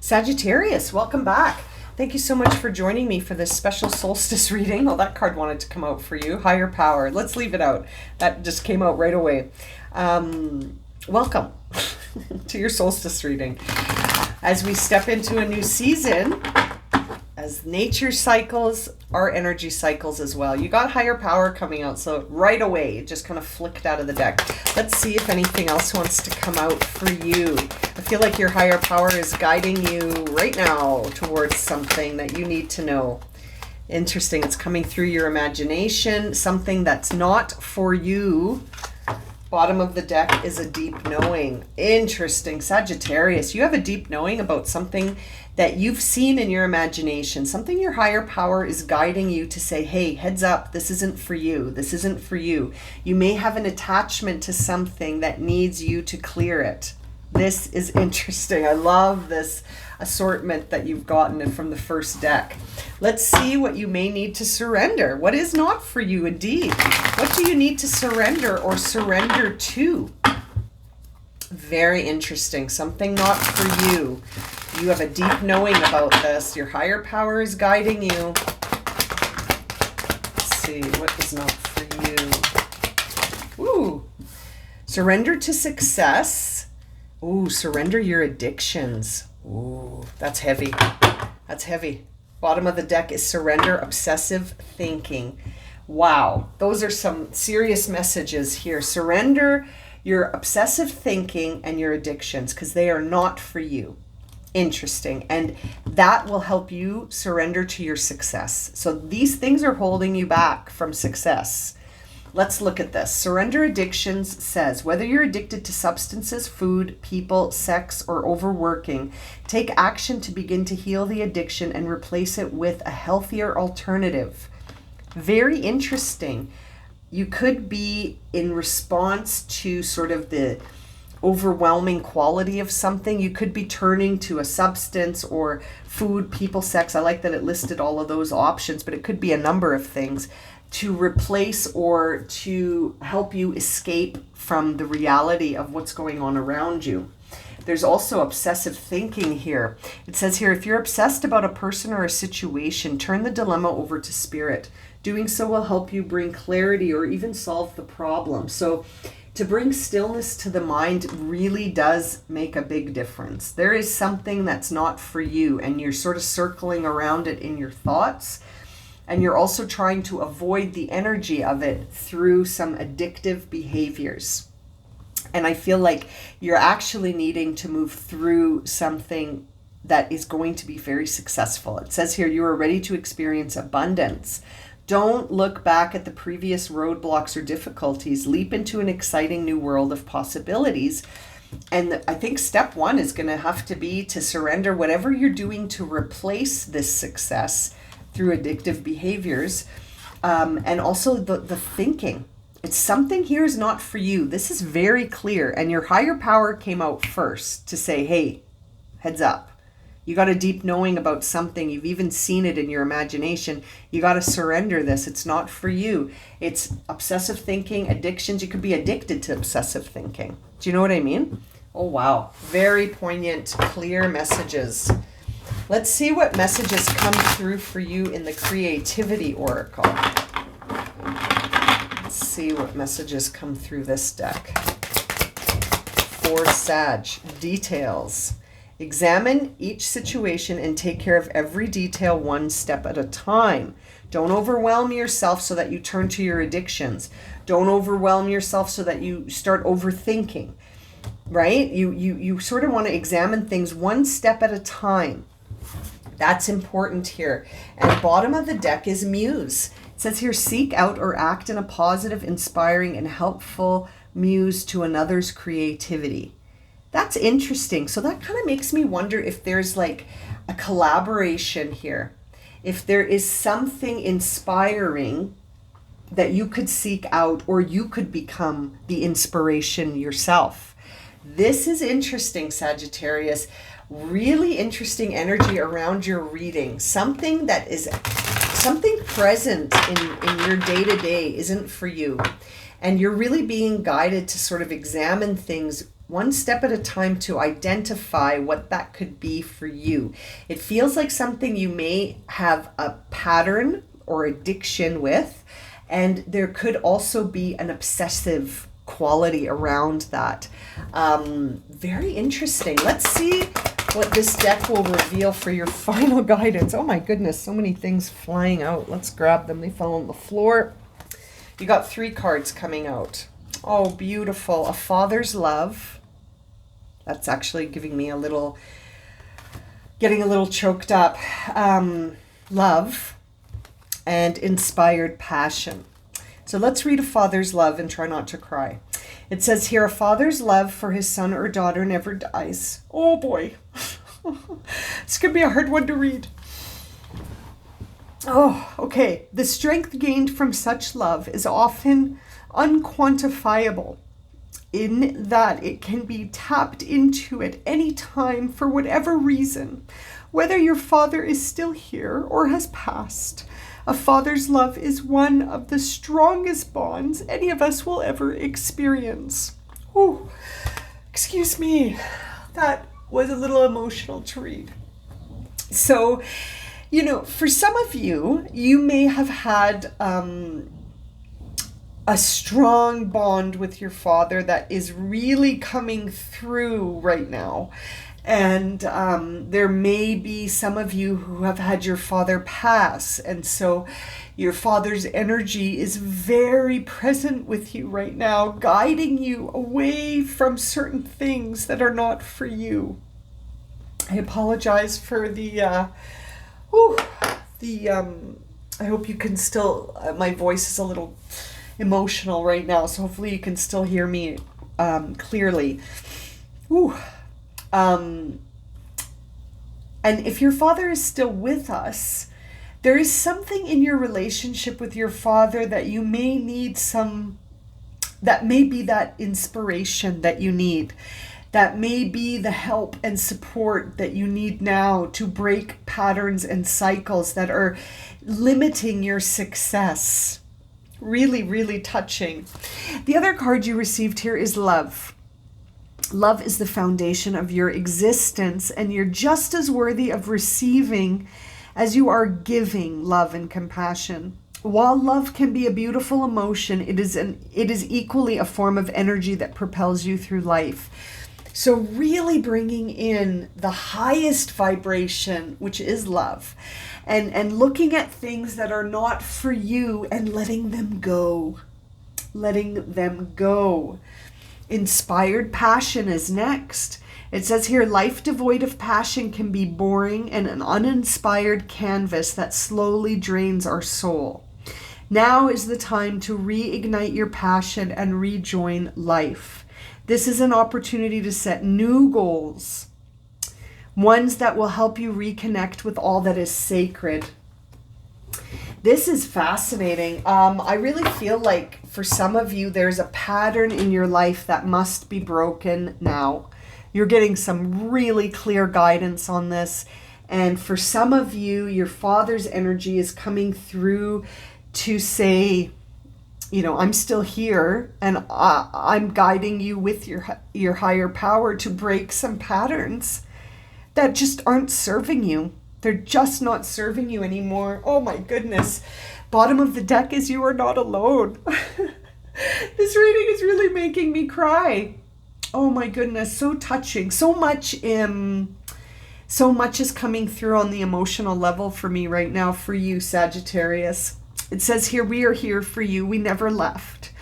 Sagittarius, welcome back. Thank you so much for joining me for this special solstice reading. Oh, that card wanted to come out for you. Higher power. Let's leave it out. That just came out right away. Welcome to your solstice reading. As we step into a new season, as nature cycles, our energy cycles as well. You got higher power coming out, so right away, it just kind of flicked out of the deck. Let's see if anything else wants to come out for you. I feel like your higher power is guiding you right now towards something that you need to know. Interesting, it's coming through your imagination, something that's not for you. Bottom of the deck is a deep knowing. Interesting, Sagittarius. You have a deep knowing about something that you've seen in your imagination, something your higher power is guiding you to say, hey, heads up, this isn't for you. This isn't for you. You may have an attachment to something that needs you to clear it. This is interesting. I love this assortment that you've gotten from the first deck. Let's see what you may need to surrender. What is not for you indeed? What do you need to surrender or surrender to? Very interesting. Something not for you. You have a deep knowing about this. Your higher power is guiding you. Let's see, what is not for you? Ooh. Surrender to success. Ooh, surrender your addictions. Ooh, that's heavy. That's heavy. Bottom of the deck is surrender obsessive thinking. Wow, those are some serious messages here. Surrender your obsessive thinking and your addictions because they are not for you. Interesting. And that will help you surrender to your success. So these things are holding you back from success. Let's look at this. Surrender addictions says, whether you're addicted to substances, food, people, sex, or overworking, take action to begin to heal the addiction and replace it with a healthier alternative. Very interesting. You could be in response to sort of the overwhelming quality of something. You could be turning to a substance or food, people, sex. I like that it listed all of those options, but it could be a number of things to replace or to help you escape from the reality of what's going on around you. There's also obsessive thinking here. It says here, if you're obsessed about a person or a situation, turn the dilemma over to spirit. Doing so will help you bring clarity or even solve the problem. So to bring stillness to the mind really does make a big difference. There is something that's not for you and you're sort of circling around it in your thoughts. And you're also trying to avoid the energy of it through some addictive behaviors. And I feel like you're actually needing to move through something that is going to be very successful. It says here, you are ready to experience abundance. Don't look back at the previous roadblocks or difficulties. Leap into an exciting new world of possibilities. And I think step one is going to have to be to surrender whatever you're doing to replace this success through addictive behaviors, and also the thinking. It's something here is not for you. This is very clear, and your higher power came out first to say, hey, heads up. You got a deep knowing about something. You've even seen it in your imagination. You got to surrender this. It's not for you. It's obsessive thinking, addictions. You could be addicted to obsessive thinking. Do you know what I mean? Oh, wow. Very poignant, clear messages. Let's see what messages come through for you in the Creativity Oracle. Let's see what messages come through this deck. For Sag, details. Examine each situation and take care of every detail one step at a time. Don't overwhelm yourself so that you turn to your addictions. Don't overwhelm yourself so that you start overthinking, right? You sort of want to examine things one step at a time. That's important here. And bottom of the deck is Muse. It says here, seek out or act in a positive, inspiring, and helpful muse to another's creativity. That's interesting. So that kind of makes me wonder if there's like a collaboration here. If there is something inspiring that you could seek out, or you could become the inspiration yourself. This is interesting, Sagittarius. Really interesting energy around your reading. Something present in your day-to-day isn't for you. And you're really being guided to sort of examine things one step at a time to identify what that could be for you. It feels like something you may have a pattern or addiction with, and there could also be an obsessive quality around that. Very interesting. Let's see what this deck will reveal for your final guidance. Oh my goodness, so many things flying out. Let's grab them. They fell on the floor. You got 3 cards coming out. Oh, beautiful. A father's love. That's actually giving me getting a little choked up. Love and inspired passion. So let's read a father's love and try not to cry. It says here, a father's love for his son or daughter never dies. Oh boy. This could be a hard one to read. Oh, okay. The strength gained from such love is often unquantifiable in that it can be tapped into at any time for whatever reason, whether your father is still here or has passed. A father's love is one of the strongest bonds any of us will ever experience. Oh, excuse me. That was a little emotional to read. So, for some of you, you may have had a strong bond with your father that is really coming through right now. And there may be some of you who have had your father pass. And so your father's energy is very present with you right now, guiding you away from certain things that are not for you. I apologize for I hope you can still, my voice is a little emotional right now, so hopefully you can still hear me clearly. And if your father is still with us, there is something in your relationship with your father that you may need that may be that inspiration that you need. That may be the help and support that you need now to break patterns and cycles that are limiting your success. Really, really touching. The other card you received here is love. Love is the foundation of your existence, and you're just as worthy of receiving as you are giving love and compassion. While love can be a beautiful emotion, it is equally a form of energy that propels you through life. So really bringing in the highest vibration, which is love, and looking at things that are not for you and letting them go. Letting them go. Inspired passion is next. It says here, life devoid of passion can be boring and an uninspired canvas that slowly drains our soul. Now is the time to reignite your passion and rejoin life. This is an opportunity to set new goals, ones that will help you reconnect with all that is sacred. This is fascinating. I really feel like for some of you, there's a pattern in your life that must be broken now. You're getting some really clear guidance on this. And for some of you, your father's energy is coming through to say, I'm still here and I'm guiding you with your higher power to break some patterns that just aren't serving you. They're just not serving you anymore. Oh my goodness. Bottom of the deck is you are not alone. This reading is really making me cry. Oh my goodness. So touching. So much is coming through on the emotional level for me right now for you, Sagittarius. It says here, we are here for you. We never left.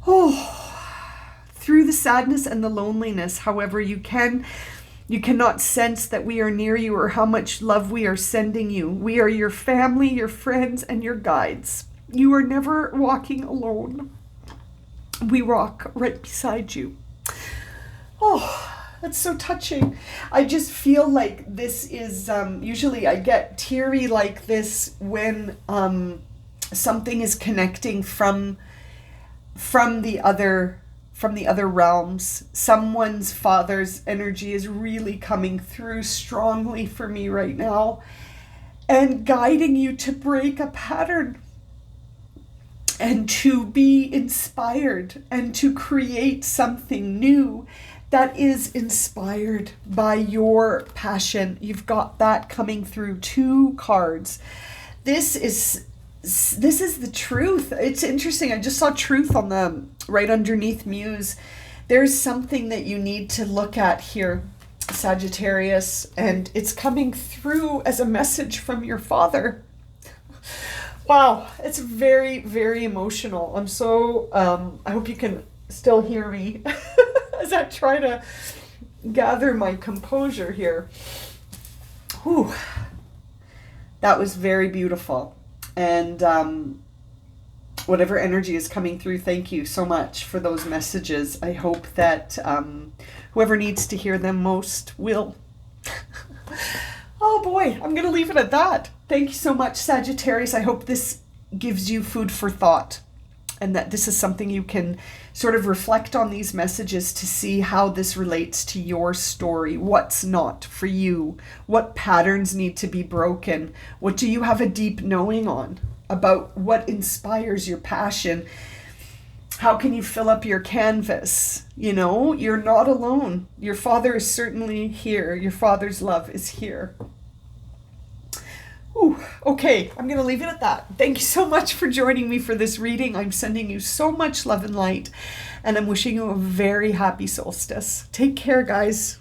Through the sadness and the loneliness, however, you cannot sense that we are near you or how much love we are sending you. We are your family, your friends, and your guides. You are never walking alone. We walk right beside you. Oh, that's so touching. I just feel like this is, usually I get teary like this when something is connecting from the other realms. Someone's father's energy is really coming through strongly for me right now and guiding you to break a pattern. and to be inspired and to create something new that is inspired by your passion. You've got that coming through. 2 cards. This is the truth. It's interesting. I just saw truth on the right underneath Muse. There's something that you need to look at here, Sagittarius, and it's coming through as a message from your father. Wow, it's very, very emotional. I'm so, I hope you can still hear me as I try to gather my composure here. Whew. That was very beautiful. And whatever energy is coming through, thank you so much for those messages. I hope that whoever needs to hear them most will. Oh boy, I'm going to leave it at that. Thank you so much, Sagittarius. I hope this gives you food for thought and that this is something you can sort of reflect on these messages to see how this relates to your story. What's not for you? What patterns need to be broken? What do you have a deep knowing on about what inspires your passion? How can you fill up your canvas? You know, you're not alone. Your father is certainly here. Your father's love is here. Ooh, okay, I'm going to leave it at that. Thank you so much for joining me for this reading. I'm sending you so much love and light, and I'm wishing you a very happy solstice. Take care, guys.